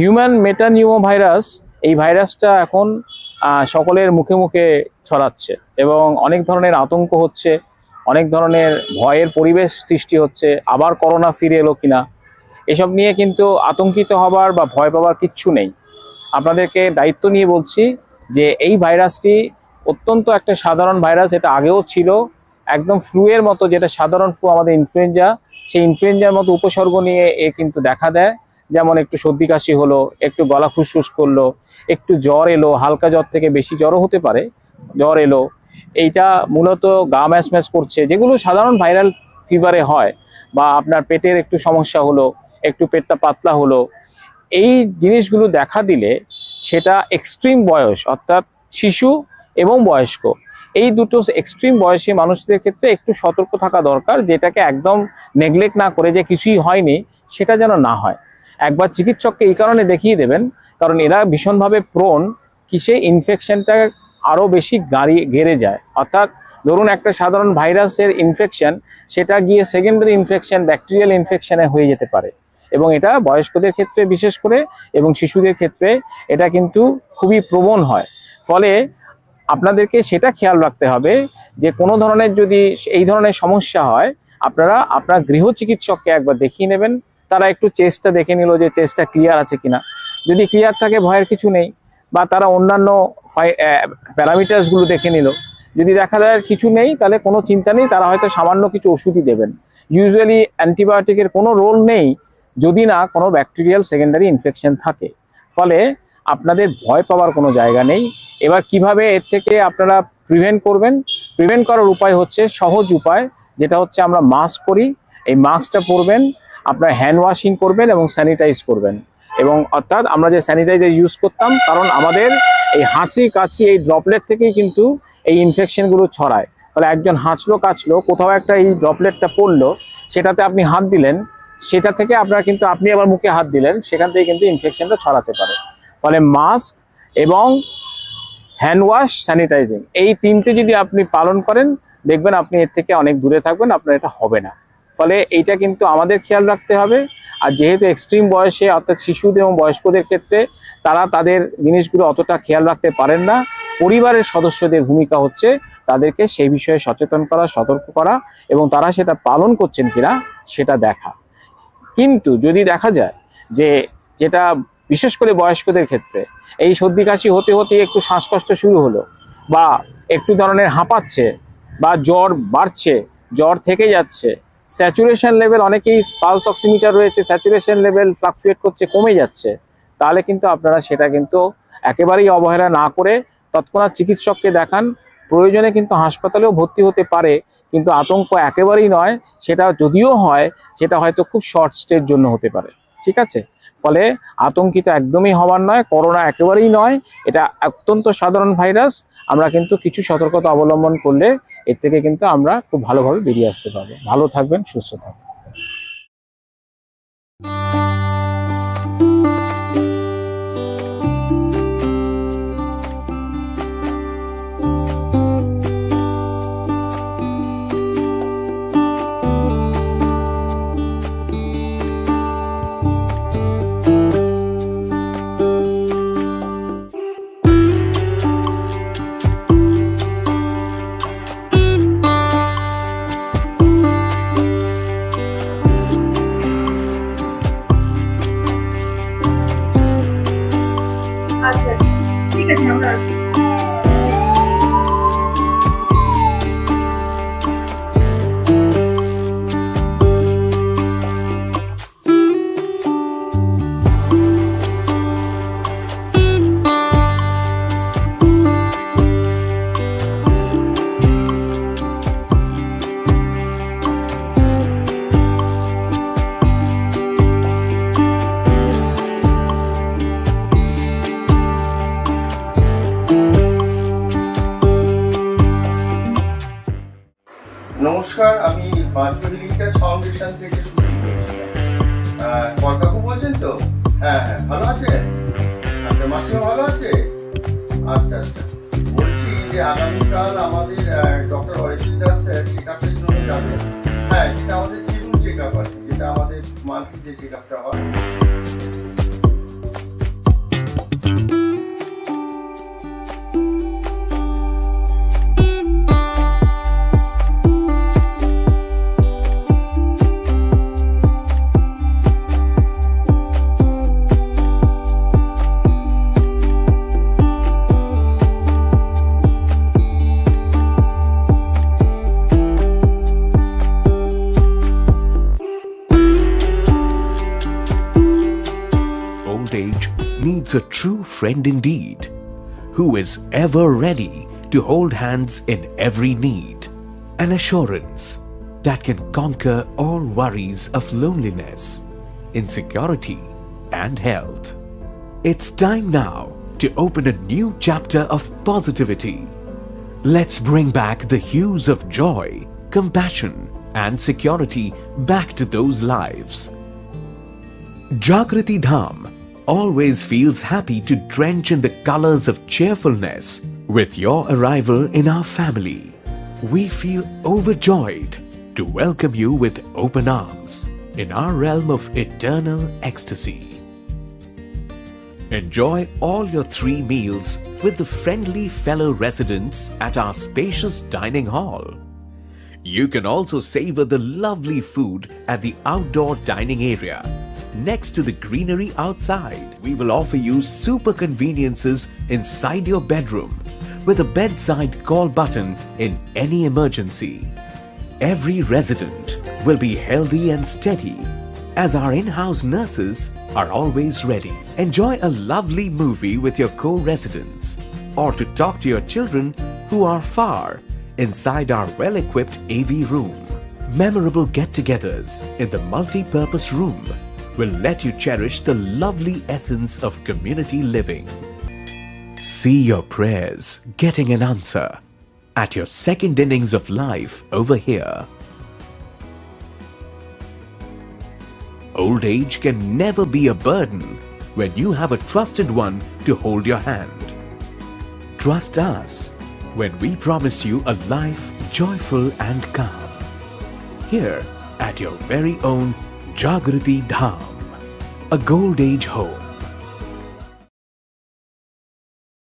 Human metapneumo virus, এই ভাইরাসটা এখন সকলের মুখে মুখে ছড়াচ্ছে এবং অনেক ধরনের আতঙ্ক হচ্ছে, অনেক ধরনের ভয়ের পরিবেশ সৃষ্টি হচ্ছে। আবার করোনা ফিরে এলো কিনা, এসব নিয়ে কিন্তু আতঙ্কিত হবার বা ভয় পাবার কিচ্ছু নেই। আপনাদেরকে দায়িত্ব নিয়ে বলছি যে এই ভাইরাসটি অত্যন্ত একটা সাধারণ ভাইরাস। এটা আগেও ছিল, একদম ফ্লুয়ের মতো, যেটা সাধারণ ফ্লু আমাদের ইনফ্লুয়েঞ্জা, সেই ইনফ্লুয়েঞ্জার মতো উপসর্গ নিয়ে এ কিন্তু দেখা দেয়। যেমন একটু সর্দি কাশি হলো, একটু গলা খুসখুস করলো, একটু জ্বর এলো, হালকা জ্বর থেকে বেশি জ্বরও হতে পারে, জ্বর এলো, এইটা মূলত গা ম্যাচ ম্যাচ করছে, যেগুলো সাধারণ ভাইরাল ফিভারে হয়। বা আপনার পেটের একটু সমস্যা হলো, একটু পেটটা পাতলা হলো, এই জিনিসগুলো দেখা দিলে সেটা এক্সট্রিম বয়স, অর্থাৎ শিশু এবং বয়স্ক, এই দুটো এক্সট্রিম বয়সী মানুষদের ক্ষেত্রে একটু সতর্ক থাকা দরকার। যেটাকে একদম নেগলেক্ট না করে যে কিছুই হয়নি সেটা যেন না হয়। একবার চিকিৎসককে এই কারণে দেখিয়ে দেবেন, কারণ এরা ভীষণভাবে প্রোন কিসে ইনফেকশনটা আরও বেশি গেড়ে যায়। অর্থাৎ ধরুন একটা সাধারণ ভাইরাসের ইনফেকশন, সেটা গিয়ে সেকেন্ডারি ইনফেকশন, ব্যাকটেরিয়াল ইনফেকশনে হয়ে যেতে পারে। এবং এটা বয়স্কদের ক্ষেত্রে বিশেষ করে এবং শিশুদের ক্ষেত্রে এটা কিন্তু খুবই প্রবণ হয়। ফলে আপনাদেরকে সেটা খেয়াল রাখতে হবে যে কোনো ধরনের যদি এই ধরনের সমস্যা হয়, আপনারা আপনার গৃহ চিকিৎসককে একবার দেখিয়ে নেবেন। তারা একটু চেস্টটা দেখে নিল যে চেস্টটা ক্লিয়ার আছে কিনা, যদি ক্লিয়ার থাকে ভয়ের কিছু নেই। বা তারা অন্যান্য প্যারামিটার্সগুলো দেখে নিল, যদি দেখা যায় কিছু নেই তাহলে কোনো চিন্তা নেই, তারা হয়তো সামান্য কিছু ওষুধই দেবেন। ইউজুয়ালি অ্যান্টিবায়োটিকের কোনো রোল নেই যদি না কোনো ব্যাকটেরিয়াল সেকেন্ডারি ইনফেকশন থাকে। ফলে আপনাদের ভয় পাওয়ার কোনো জায়গা নেই। এবার কিভাবে এর থেকে আপনারা প্রিভেন্ট করবেন? প্রিভেন্ট করার উপায় হচ্ছে, সহজ উপায়, যেটা হচ্ছে আমরা মাস্ক পরি। এই মাস্কটা পরবেন, আপনার হ্যান্ড ওয়াশিং করবেন এবং স্যানিটাইজ করবেন। এবং অর্থাৎ আমরা যে স্যানিটাইজার ইউজ করতাম, কারণ আমাদের এই হাঁচি কাশি এই ড্রপলেট থেকেই কিন্তু এই ইনফেকশনগুলো ছড়ায়। ফলে একজন হাঁচলো কাশলো, কোথাও একটা এই ড্রপলেটটা পড়লো, সেটাতে আপনি হাত দিলেন, সেটা থেকে আপনার কিন্তু আপনি আবার মুখে হাত দিলেন, সেখান থেকে কিন্তু ইনফেকশনটা ছড়াতে পারে। ফলে মাস্ক এবং হ্যান্ড ওয়াশ, স্যানিটাইজিং, এই তিনটে যদি আপনি পালন করেন, দেখবেন আপনি এর থেকে অনেক দূরে থাকবেন, আপনার এটা হবে না। ফলে এইটা কিন্তু আমাদের খেয়াল রাখতে হবে। আর যেহেতু এক্সট্রিম বয়সে, অর্থাৎ শিশুদের এবং বয়স্কদের ক্ষেত্রে তারা তাদের জিনিসগুলো অতটা খেয়াল রাখতে পারেন না, পরিবারের সদস্যদের ভূমিকা হচ্ছে তাদেরকে সেই বিষয়ে সচেতন করা, সতর্ক করা এবং তারা সেটা পালন করছেন কিনা সেটা দেখা। কিন্তু যদি দেখা যায় যে, যেটা বিশেষ করে বয়স্কদের ক্ষেত্রে এই সর্দি কাশি হতে হতে একটু শ্বাসকষ্ট শুরু হলো, বা একটু ধরনের হাঁপাচ্ছে, বা জ্বর বাড়ছে, জ্বর থেকে যাচ্ছে, স্যাচুরেশন লেভেল, অনেকেই পালস অক্সিমিটার রয়েছে, স্যাচুরেশন লেভেল ফ্লাকচুয়েট করছে, কমে যাচ্ছে, তাহলে কিন্তু আপনারা সেটা কিন্তু একেবারেই অবহেলা না করে তৎক্ষণাৎ চিকিৎসককে দেখান। প্রয়োজনে কিন্তু হাসপাতালেও ভর্তি হতে পারে, কিন্তু আতঙ্ক একেবারেই নয়। সেটা যদিও হয়, সেটা হয়তো খুব শর্ট স্টের জন্য হতে পারে। ঠিক আছে? ফলে আতঙ্কিত একদমই হওয়ার নয়, করোনা একেবারেই নয়, এটা অত্যন্ত সাধারণ ভাইরাস। আমরা কিন্তু কিছু সতর্কতা অবলম্বন করলে এর থেকে কিন্তু আমরা খুব ভালোভাবে বেরিয়ে আসতে পারবো। ভালো থাকবেন, সুস্থ থাকবেন। আচ্ছা, ঠিক আছে, আমরা আসছি। নমস্কার, আমি বাজপেয়ী লিঙ্কার ফাউন্ডেশন থেকে সুশীল বলছিলাম। কর্কাকু বলছেন তো? হ্যাঁ হ্যাঁ, ভালো আছেন? আচ্ছা, মাসিমা ভালো আছে? আচ্ছা আচ্ছা, বলছি যে আগামীকাল আমাদের ডক্টর অরিজিৎ দাস চেক আপের জন্য যাবেন। হ্যাঁ, যেটা আমাদের শিডিউল চেক আপ আছে, যেটা আমাদের মান্থলি যে চেক আপটা হয়। includes a true friend indeed, who is ever ready to hold hands in every need, an assurance that can conquer all worries of loneliness, insecurity, and health. It's time now to open a new chapter of positivity. Let's bring back the hues of joy, compassion, and security back to those lives. Jagriti Dham always feels happy to drench in the colors of cheerfulness with your arrival in our family. We feel overjoyed to welcome you with open arms in our realm of eternal ecstasy. Enjoy all your 3 meals with the friendly fellow residents at our spacious dining hall. You can also savor the lovely food at the outdoor dining area. Next to the greenery outside, we will offer you super conveniences inside your bedroom with a bedside call button in any emergency. Every resident will be healthy and steady as our in-house nurses are always ready. Enjoy a lovely movie with your co-residents or to talk to your children who are far inside our well-equipped AV room. Memorable get-togethers in the multi-purpose room will let you cherish the lovely essence of community living. See your prayers getting an answer at your second innings of life over here. Old age can never be a burden when you have a trusted one to hold your hand. Trust us when we promise you a life joyful and calm. Here at your very own Jagriti Dham, a Gold Age home.